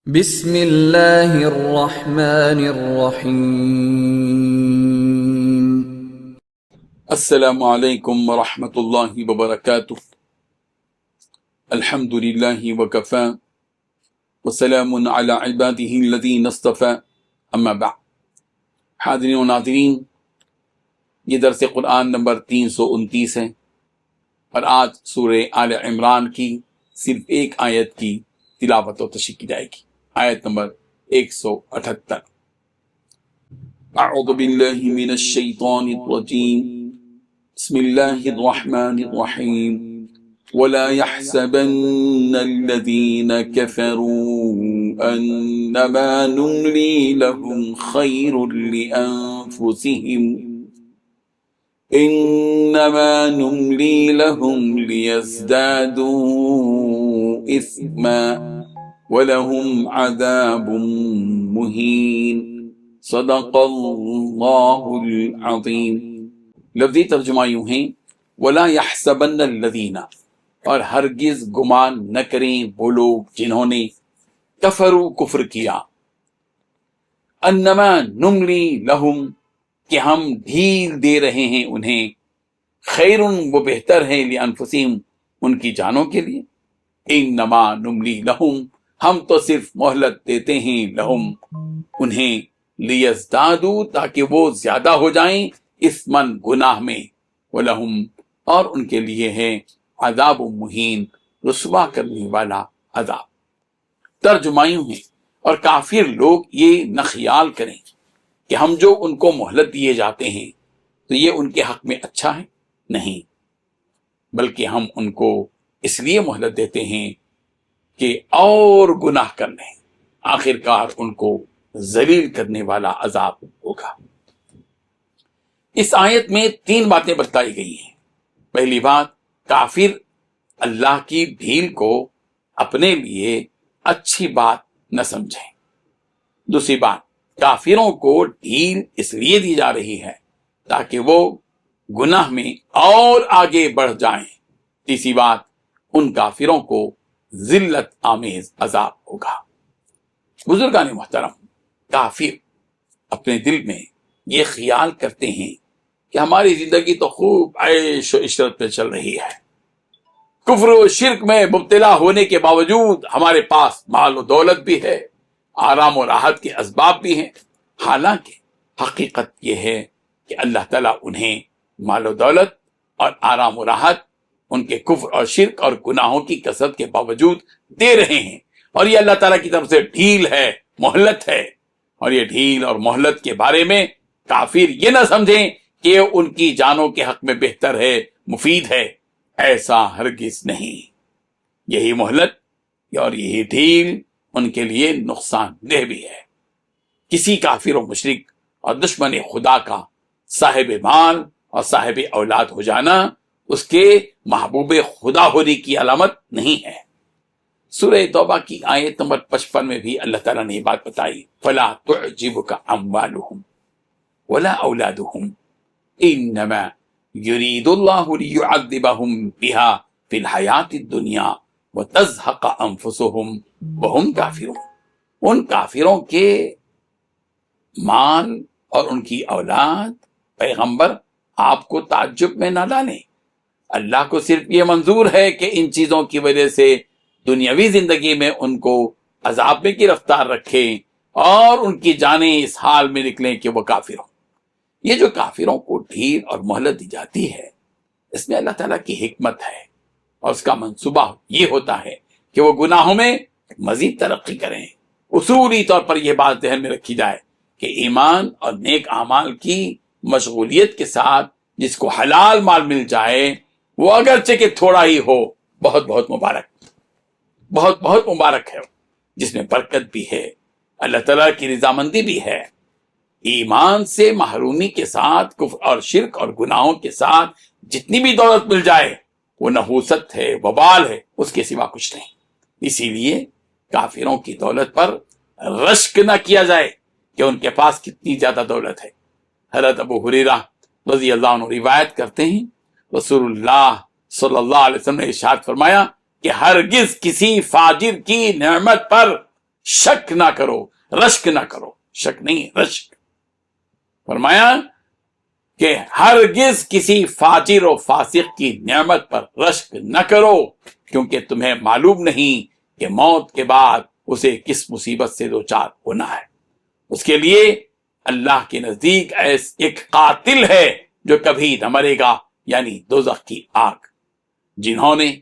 بسم اللہ الرحمن الرحیم۔ السلام علیکم ورحمۃ اللہ وبرکاتہ۔ الحمد للہ وکفی وسلام علی عبادہ الذین اصطفی، اما بعد۔ حاضرین و ناظرین، یہ درس قرآن نمبر 329 ہے اور آج سورہ آل عمران کی صرف ایک آیت کی تلاوت و تشریح کی جائے گی، آیت نمبر 178۔ اعوذ باللہ من الشیطان الرجیم، بسم اللہ الرحمن الرحیم۔ ولا يحسبن الذين كفروا انما نملي لهم خير لانفسهم انما نملي لهم ليزدادوا اثما ولهم عذاب مہین۔ صدق اللہ العظیم۔ لفظی ترجمہ یوں ہیں، وَلَا يَحْسَبَنَّ الَّذِينَ، اور ہرگز گمان نہ کریں وہ لوگ جنہوں نے کفروا کفر کیا، انما نملی لہم، کہ ہم ڈھیل دے رہے ہیں انہیں، خیرن وہ بہتر ہے، لانفسہم ان کی جانوں کے لیے، انما نملی لہم ہم تو صرف مہلت دیتے ہیں، لہم انہیں، لیزدادوا تاکہ وہ زیادہ ہو جائیں، اثمن گناہ میں، ولہم اور ان کے لیے ہے عذاب مہین، رسوا کرنے والا عذاب۔ ترجمہ یوں ہے، اور کافر لوگ یہ نہ خیال کریں کہ ہم جو ان کو مہلت دیے جاتے ہیں تو یہ ان کے حق میں اچھا ہے، نہیں، بلکہ ہم ان کو اس لیے مہلت دیتے ہیں کہ اور گناہ کر لیں، آخر کار ان کو ذلیل کرنے والا عذاب ہوگا۔ اس آیت میں 3 باتیں بتائی گئی ہیں۔ پہلی بات، کافر اللہ کی ڈھیل کو اپنے لیے اچھی بات نہ سمجھیں۔ دوسری بات، کافروں کو ڈھیل اس لیے دی جا رہی ہے تاکہ وہ گناہ میں اور آگے بڑھ جائیں۔ تیسری بات، ان کافروں کو ذلت آمیز عذاب ہوگا۔ بزرگان محترم، کافر اپنے دل میں یہ خیال کرتے ہیں کہ ہماری زندگی تو خوب عیش و عشرت پہ چل رہی ہے، کفر و شرک میں مبتلا ہونے کے باوجود ہمارے پاس مال و دولت بھی ہے، آرام و راحت کے اسباب بھی ہیں۔ حالانکہ حقیقت یہ ہے کہ اللہ تعالیٰ انہیں مال و دولت اور آرام و راحت ان کے کفر اور شرک اور گناہوں کی کثرت کے باوجود دے رہے ہیں، اور یہ اللہ تعالیٰ کی طرف سے ڈھیل ہے، مہلت ہے۔ اور یہ ڈھیل اور مہلت کے بارے میں کافر یہ نہ سمجھیں کہ ان کی جانوں کے حق میں بہتر ہے، مفید ہے، ایسا ہرگز نہیں۔ یہی مہلت اور یہی ڈھیل ان کے لیے نقصان دہ بھی ہے۔ کسی کافر و مشرک اور دشمن خدا کا صاحب مال اور صاحب اولاد ہو جانا اس کے محبوب خدا ہونے کی علامت نہیں ہے۔ سورہ توبہ کی آیت نمبر 55 میں بھی اللہ تعالیٰ نے یہ بات بتائی، فَلَا تُعْجِبُكَ أَمْوَالُهُمْ وَلَا أَوْلَادُهُمْ إِنَّمَا يُرِيدُ اللَّهُ لِيُعَذِّبَهُمْ بِهَا فِي الْحَيَاةِ الدُّنْيَا وَتَزْهَقَ أَنفُسُهُمْ وَهُمْ كَافِرُونَ۔ ان کافروں کے مال اور ان کی اولاد، پیغمبر آپ کو تعجب میں نہ ڈالیں، اللہ کو صرف یہ منظور ہے کہ ان چیزوں کی وجہ سے دنیاوی زندگی میں ان کو عذاب میں گرفتار رکھیں اور ان کی جانیں اس حال میں نکلیں کہ وہ کافر ہوں۔ یہ جو کافروں کو ڈھیل اور مہلت دی جاتی ہے، اس میں اللہ تعالیٰ کی حکمت ہے، اور اس کا منصوبہ یہ ہوتا ہے کہ وہ گناہوں میں مزید ترقی کریں۔ اصولی طور پر یہ بات ذہن میں رکھی جائے کہ ایمان اور نیک اعمال کی مشغولیت کے ساتھ جس کو حلال مال مل جائے، وہ اگرچہ کہ تھوڑا ہی ہو، بہت بہت مبارک، بہت بہت مبارک ہے، جس میں برکت بھی ہے، اللہ تعالیٰ کی رضامندی بھی ہے۔ ایمان سے محرومی کے ساتھ کفر اور شرک اور گناہوں کے ساتھ جتنی بھی دولت مل جائے وہ نحوست ہے، وبال ہے، اس کے سوا کچھ نہیں۔ اسی لیے کافروں کی دولت پر رشک نہ کیا جائے کہ ان کے پاس کتنی زیادہ دولت ہے۔ حضرت ابو ہریرہ رضی اللہ عنہ روایت کرتے ہیں، رسول اللہ صلی اللہ علیہ وسلم نے ارشاد فرمایا کہ ہرگز کسی فاجر کی نعمت پر شک نہ کرو، رشک نہ کرو، شک نہیں رشک۔ فرمایا کہ ہرگز کسی فاجر و فاسق کی نعمت پر رشک نہ کرو، کیونکہ تمہیں معلوم نہیں کہ موت کے بعد اسے کس مصیبت سے دوچار ہونا ہے۔ اس کے لیے اللہ کے نزدیک ایک قاتل ہے جو کبھی نہ مرے گا، یعنی دوزخ کی آگ۔ جنہوں نے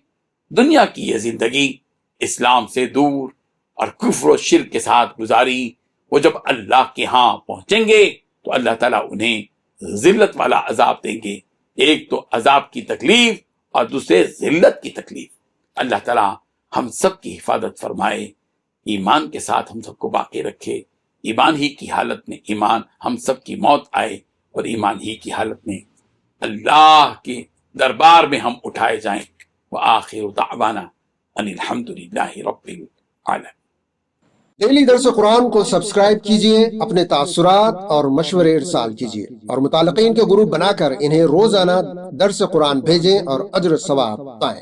دنیا کی یہ زندگی اسلام سے دور اور کفر و شرک کے ساتھ گزاری، وہ جب اللہ کے ہاں پہنچیں گے تو اللہ تعالیٰ انہیں ذلت والا عذاب دیں گے۔ ایک تو عذاب کی تکلیف اور دوسرے ذلت کی تکلیف۔ اللہ تعالیٰ ہم سب کی حفاظت فرمائے، ایمان کے ساتھ ہم سب کو باقی رکھے، ایمان ہی کی حالت میں ایمان ہم سب کی موت آئے، اور ایمان ہی کی حالت میں اللہ کے دربار میں ہم اٹھائے جائیں۔ وآخر دعوانا ان الحمد للہ رب العالمین۔ ڈیلی درس قرآن کو سبسکرائب کیجئے، اپنے تاثرات اور مشورے ارسال کیجئے، اور متعلقین کے گروپ بنا کر انہیں روزانہ درس قرآن بھیجیں اور اجر ثواب پائیں۔